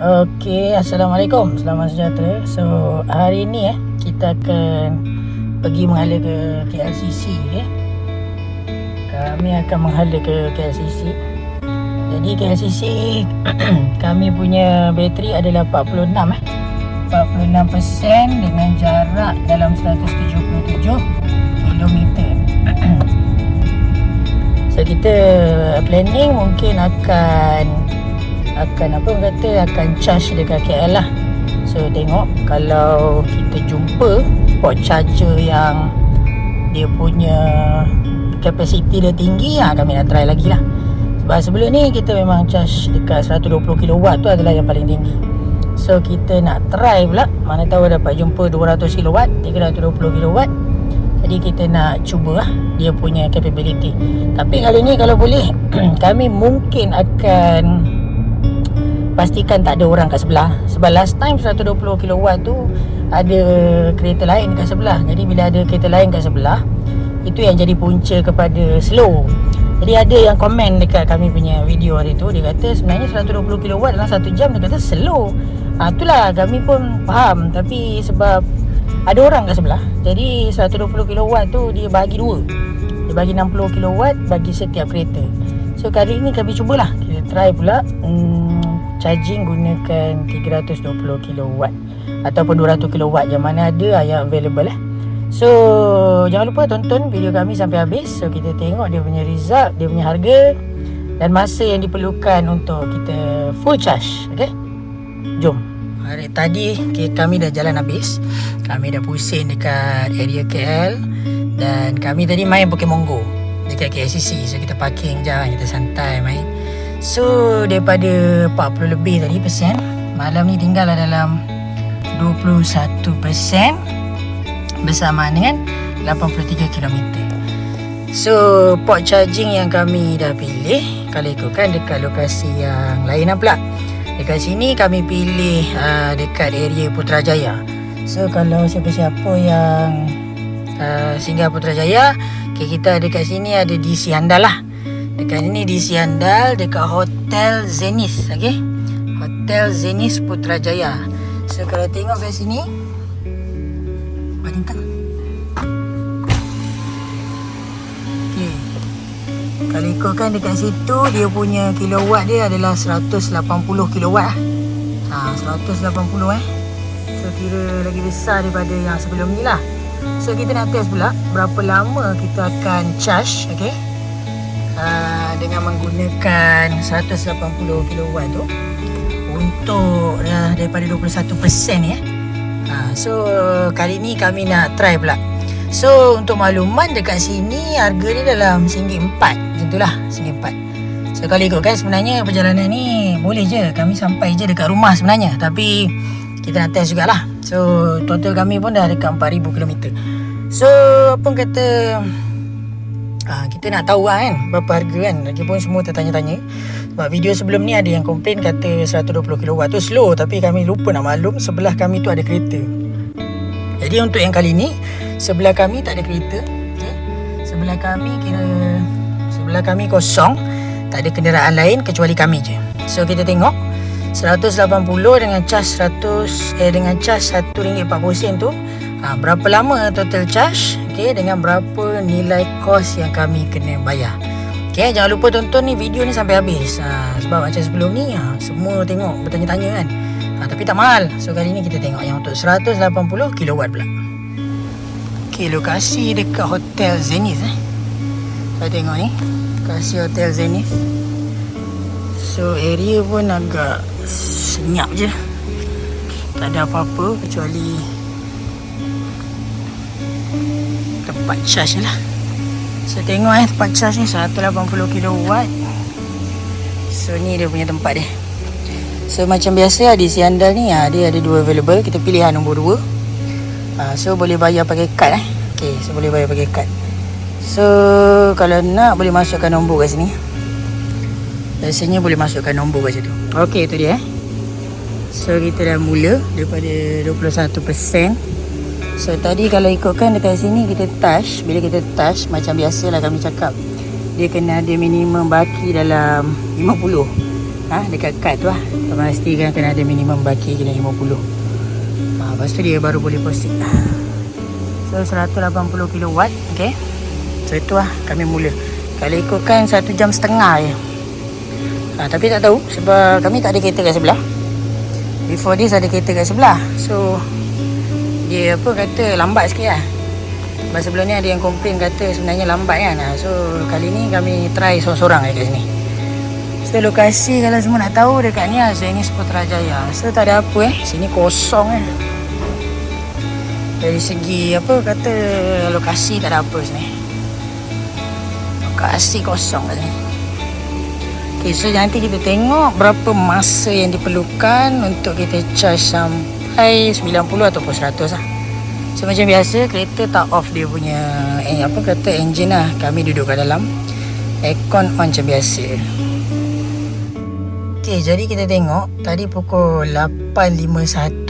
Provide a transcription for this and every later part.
Okey, Assalamualaikum. Selamat sejahtera. So, hari ni kita akan pergi menghala ke KLCC, okey. Kami akan menghala ke KLCC. Jadi KLCC kami punya bateri adalah 46 46% dengan jarak dalam 177 km. So kita planning mungkin akan charge dekat KL lah. So tengok kalau kita jumpa port charger yang dia punya kapasiti dia tinggi, kami nak try lagi lah. Sebab sebelum ni kita memang charge dekat 120 kW tu adalah yang paling tinggi. So kita nak try pula, mana tahu dapat jumpa 200 kW, 320 kW. Jadi kita nak cuba lah dia punya capability. Tapi kali ni kalau boleh kami mungkin akan pastikan tak ada orang kat sebelah. Sebab last time 120 kW tu ada kereta lain kat sebelah. Jadi bila ada kereta lain kat sebelah, itu yang jadi punca kepada slow. Jadi ada yang komen dekat kami punya video hari tu, dia kata sebenarnya 120 kW dalam 1 jam dia kata slow. Itulah kami pun faham, tapi sebab ada orang kat sebelah, jadi 120 kW tu dia bagi dua. Dia bagi 60 kW bagi setiap kereta. So kali ni kami cubalah, kita try pula charging gunakan 320 kW ataupun 200 kW yang mana ada yang available . So jangan lupa tonton video kami sampai habis. So kita tengok dia punya result, dia punya harga dan masa yang diperlukan untuk kita full charge. Okay, jom. Hari tadi kami dah jalan habis. Kami dah pusing dekat area KL dan kami tadi main Pokemon Go dekat KLCC. So kita parking je, kita santai main. So daripada 40 lebih tadi persen, malam ni tinggal dalam 21% bersamaan dengan 83 km. So port charging yang kami dah pilih, kalau ikutkan dekat lokasi yang lain pula. Dekat sini kami pilih dekat area Putrajaya. So kalau siapa-siapa yang singgah Putrajaya, kita dekat sini ada DC Handal lah. Dekat ini di Siandal, dekat Hotel Zenith, okey. Hotel Zenith Putrajaya. So kalau tengok kat sini, bintang. Okey. Kalau ikutkan dekat situ, dia punya kilowatt dia adalah 180 kilowatt . 180 So kira lagi besar daripada yang sebelum ni lah. So kita nak test pula berapa lama kita akan charge, okey. Dengan menggunakan 180 kW tu untuk daripada 21% ni . So kali ni kami nak try pula. So untuk makluman dekat sini harga dia dalam RM1.4 macam tu lah, RM1.4. So kalau ikutkan sebenarnya perjalanan ni boleh je, kami sampai je dekat rumah sebenarnya. Tapi kita nak test jugalah. So total kami pun dah dekat 4,000 km. So apa kata, kita nak tahu lah kan berapa harga kan. Lagipun semua tertanya-tanya. Sebab video sebelum ni ada yang komplain kata 120 kW tu slow, tapi kami lupa nak maklum sebelah kami tu ada kereta. Jadi untuk yang kali ni, sebelah kami tak ada kereta, okay? Sebelah kami kosong, tak ada kenderaan lain kecuali kami je. So kita tengok 180 dengan charge RM1.40 tu, berapa lama total charge, okay, dengan berapa nilai kos yang kami kena bayar. Okay, jangan lupa tonton ni video ni sampai habis. Sebab macam sebelum ni semua tengok bertanya-tanya kan. Tapi tak mahal. So kali ni kita tengok yang untuk 180 kW pula. Okay, lokasi dekat Hotel Zenith . Saya tengok ni lokasi Hotel Zenith. So area pun agak senyap je, tak ada apa-apa kecuali tempat charge lah. So tengok tempat charge ni 180 kW. So ni dia punya tempat dia. So macam biasa di Siandal ni dia ada dua available. Kita pilih nombor 2. So boleh bayar pakai kad . Okay, so boleh bayar pakai kad. So kalau nak boleh masukkan nombor kat sini. Biasanya boleh masukkan nombor macam tu. Okay, itu dia . So kita dah mula daripada 21%. So tadi kalau ikutkan dekat sini kita touch. Bila kita touch, macam biasalah kami cakap, dia kena ada minimum baki dalam 50. dekat kad tu lah. Pastikan kena ada minimum baki kena 50. Lepas tu dia baru boleh proceed. So 180 kW. Okay. So itu lah kami mula. Kalau ikutkan 1 jam setengah je. Tapi tak tahu sebab kami tak ada kereta kat sebelah. Before this ada kereta kat sebelah. So dia kata lambat sikit lah. Sebab sebelum ni ada yang komplain kata sebenarnya lambat kan. So kali ni kami try sorang-sorang kat sini. So lokasi kalau semua nak tahu dekat ni lah, sini Putrajaya. So tak ada apa sini kosong Dari segi kata lokasi tak ada apa sini. Lokasi kosong kat sini. Okay, so nanti kita tengok berapa masa yang diperlukan untuk kita charge sampai 90 ataupun 100 lah. So macam biasa kereta tak off dia punya engine lah. Kami duduk kat dalam, aircon on macam biasa. Okay, jadi kita tengok tadi pukul 8.51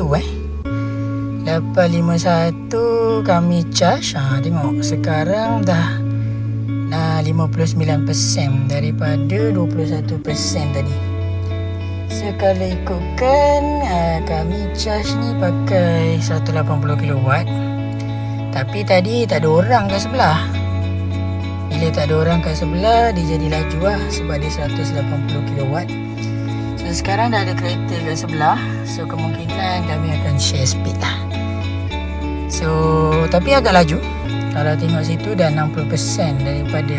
8.51 kami charge. Tengok sekarang dah 59% daripada 21% tadi. So kalau ikutkan kami charge ni pakai 180 kW. Tapi tadi tak ada orang kat sebelah. Bila tak ada orang kat sebelah, dia jadi laju lah sebab dia 180 kW. So sekarang dah ada kereta kat sebelah. So kemungkinan kami akan share speed lah. So tapi agak laju. Kalau tengok situ dah 60% daripada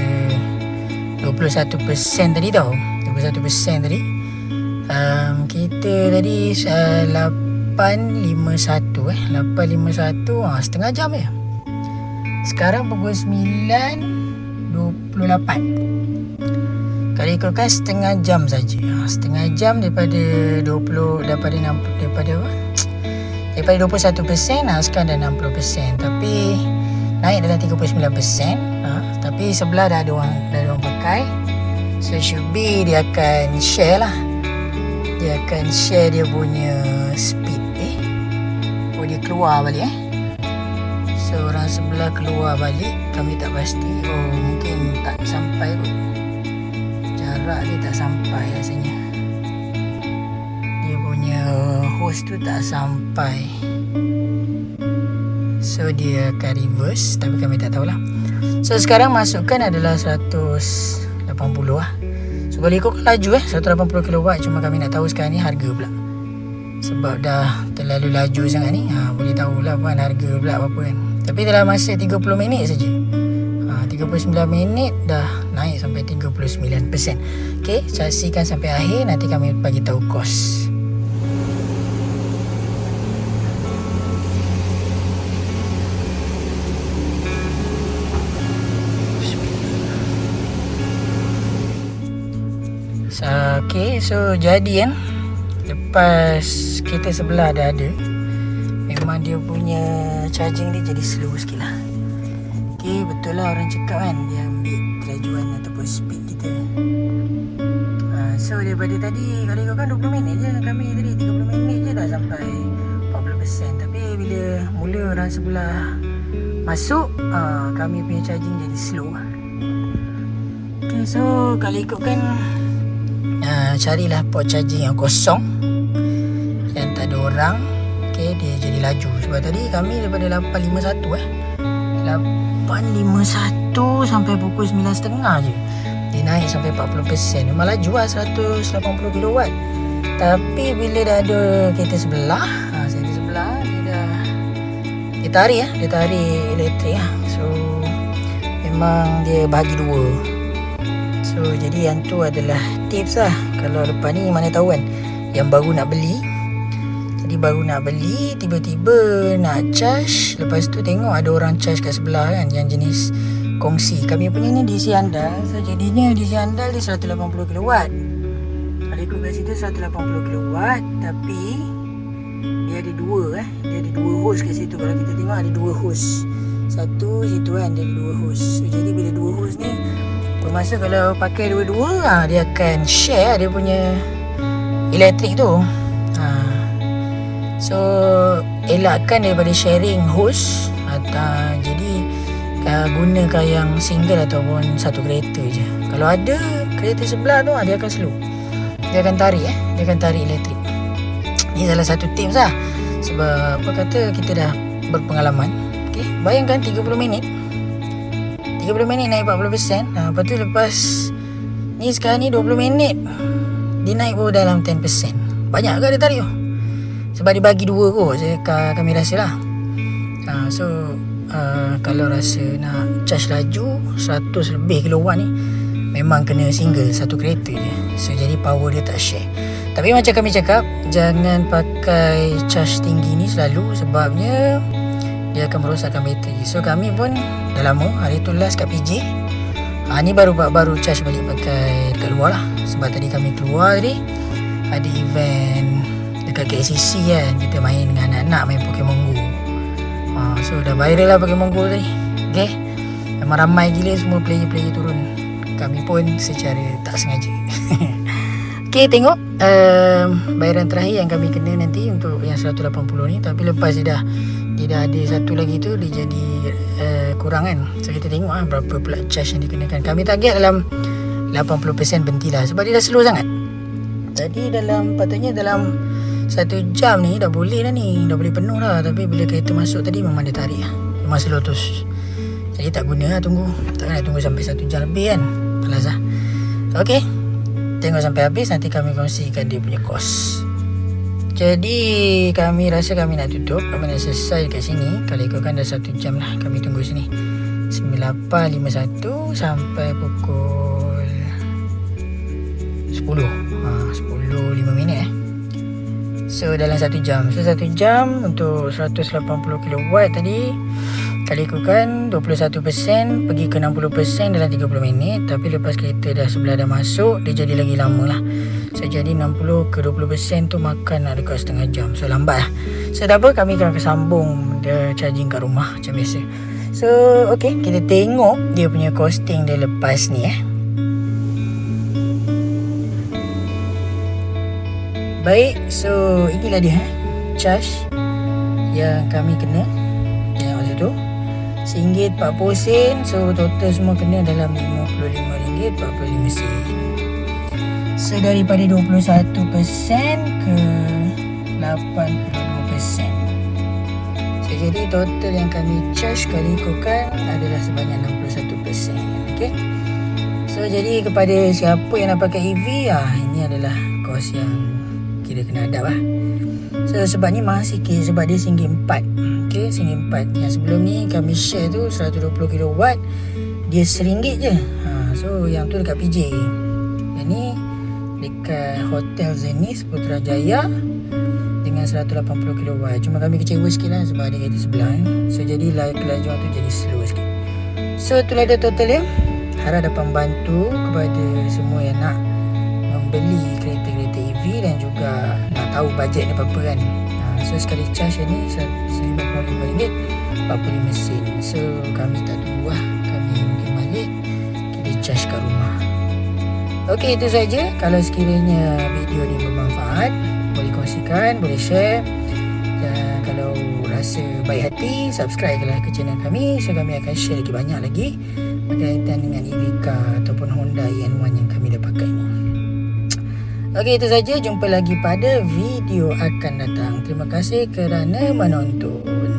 21% tadi tau. 21% tadi. Kita tadi 8.51 setengah jam je. Sekarang pukul 9.28. Kalau ikutkan setengah jam saja. Setengah jam daripada 21%, sekarang dah 60%. Tapi naik dalam 39%. Tapi sebelah dah ada orang pakai. So should be dia akan share lah. Dia akan share dia punya speed. Dia keluar balik So orang sebelah keluar balik. Kami tak pasti. Mungkin tak sampai kot. Jarak dia tak sampai rasanya. Dia punya host tu tak sampai. So dia akan reverse. Tapi kami tak tahulah. So sekarang masukkan adalah 180 lah. So kalau ikut laju 180 kW. Cuma kami nak tahu sekarang ni harga pula. Sebab dah terlalu laju sangat ni. Boleh tahulah kan harga pula apa kan. Tapi dalam masa 30 minit saja. 39 minit dah naik sampai 39%. Okay, saksikan sampai akhir. Nanti kami bagi tahu kos. Okay, so jadi kan lepas kereta sebelah dah ada, memang dia punya charging dia jadi slow sikit lah. Okay, betul lah orang cakap kan, dia ambil kelajuan ataupun speed kita. So daripada tadi, kalau ikutkan 20 minit je, kami tadi 30 minit je dah sampai 40%. Tapi bila mula orang sebelah masuk, kami punya charging jadi slow lah. Okay, so kalau ikutkan carilah port charging yang kosong, yang tak ada orang. Okay, dia jadi laju. Sebab tadi kami daripada 8.51 8.51 sampai pukul 9.30 je, dia naik sampai 40%. Memang laju lah 180 kW. Tapi bila dah ada kereta sebelah, kereta sebelah dia tarik dia tarik elektrik lah. So memang dia bagi dua. So jadi yang tu adalah tips lah. Kalau lepas ni mana tahu kan, yang baru nak beli, jadi baru nak beli, tiba-tiba nak charge, lepas tu tengok ada orang charge kat sebelah kan, yang jenis kongsi. Kami punya ni DC andal. So jadinya DC andal dia 180 kW. Kalau ikut kat situ 180 kW, tapi dia ada dua dia ada dua hose kat situ. Kalau kita tengok ada dua hose, satu situ kan, dia ada dua hose. So jadi bila dua hose ni, bermasa kalau pakai dua-dua, dia akan share dia punya elektrik tu. So elakkan daripada sharing hose. Jadi gunakan yang single ataupun satu kereta je. Kalau ada kereta sebelah tu, dia akan slow. dia akan tarik dia akan tarik elektrik. Ini salah satu tips lah. Sebab apa kata kita dah berpengalaman. Okay, bayangkan 30 minit naik 40%. Lepas tu lepas ni sekarang ni 20 minit dia naik baru dalam 10%. Banyak ke dia tarik tu? Sebab dia bagi 2 kot, kami rasa lah. Kalau rasa nak charge laju 100 lebih kilowatt ni, memang kena single satu kereta je. So jadi power dia tak share. Tapi macam kami cakap, jangan pakai charge tinggi ni selalu, sebabnya dia akan merosakkan bateri. So kami pun dah lama, hari tu last kat PJ. Ni baru charge balik pakai dekat luar lah. Sebab tadi kami keluar tadi, ada event dekat KCC kan. Kita main dengan anak-anak, main Pokemon Go. So dah viral lah Pokemon Go tadi. Okay, memang ramai gila semua player-player turun. Kami pun secara tak sengaja. Okay, tengok bayaran terakhir yang kami kena nanti untuk yang 180 ni. Tapi lepas dia dah ada satu lagi tu, dia jadi kurang kan. So kita tengok berapa pula charge yang dikenakan. Kami target dalam 80% berhenti lah, sebab dia dah slow sangat. Tadi patutnya dalam 1 jam ni dah boleh dah ni, dah boleh penuh dah. Tapi bila kereta masuk tadi memang dia tarik lah, memang slow terus. Jadi tak guna lah tunggu. Takkan nak tunggu sampai 1 jam lebih kan, malas lah. Okay, tengok sampai habis, nanti kami kongsikan dia punya kos. Jadi kami rasa kami nak tutup, kami nak selesai kat sini. Kalau ikutkan dah 1 jam lah kami tunggu sini, 98.51 sampai pukul 10 10.05 minit So dalam 1 jam. So 1 jam untuk 180 kilowatt tadi, kali ikutkan 21% pergi ke 60% dalam 30 minit. Tapi lepas kereta dah sebelah dah masuk, dia jadi lagi lama lah. So jadi 60 ke 20% tu makan nak dekat setengah jam. So lambat lah. So tak apa, kami akan sambung dia charging kat rumah macam biasa. So okay, kita tengok dia punya costing dia lepas ni Baik, so inilah dia charge yang kami kena. Tengok masa tu RM1.40. So total semua kena dalam RM55.45. So daripada 21% ke 82%. So jadi total yang kami charge kali ikutkan adalah sebanyak 61%. Okay, so jadi kepada siapa yang nak pakai EV, ini adalah kos yang kira kena adab lah. So sebab ni mahal sikit, sebab dia RM1.04. Okay, RM1.04. Yang sebelum ni kami share tu 120 kW, dia RM1 je. So yang tu dekat PJ, yang ni dekat Hotel Zenith Putrajaya dengan 180 kW. Cuma kami kecewa sikit lah sebab ada kereta sebelah So jadi kelajuan tu jadi slow sikit. So itulah dia total dia. Harap dapat membantu kepada semua yang nak membeli kereta-kereta EV dan juga nak tahu bajet ni berapa kan. So sekali charge ni RM55.45 sen. So kami tak tunggu lah, kami mungkin balik kita charge kat rumah. Okey, itu saja. Kalau sekiranya video ni bermanfaat, boleh kongsikan, boleh share. Dan kalau rasa baik hati, subscribe lah ke channel kami. So kami akan share lagi banyak lagi berkaitan dengan EV car ataupun Honda EN1 yang kami dah pakai ni. Okey, itu saja. Jumpa lagi pada video akan datang. Terima kasih kerana menonton.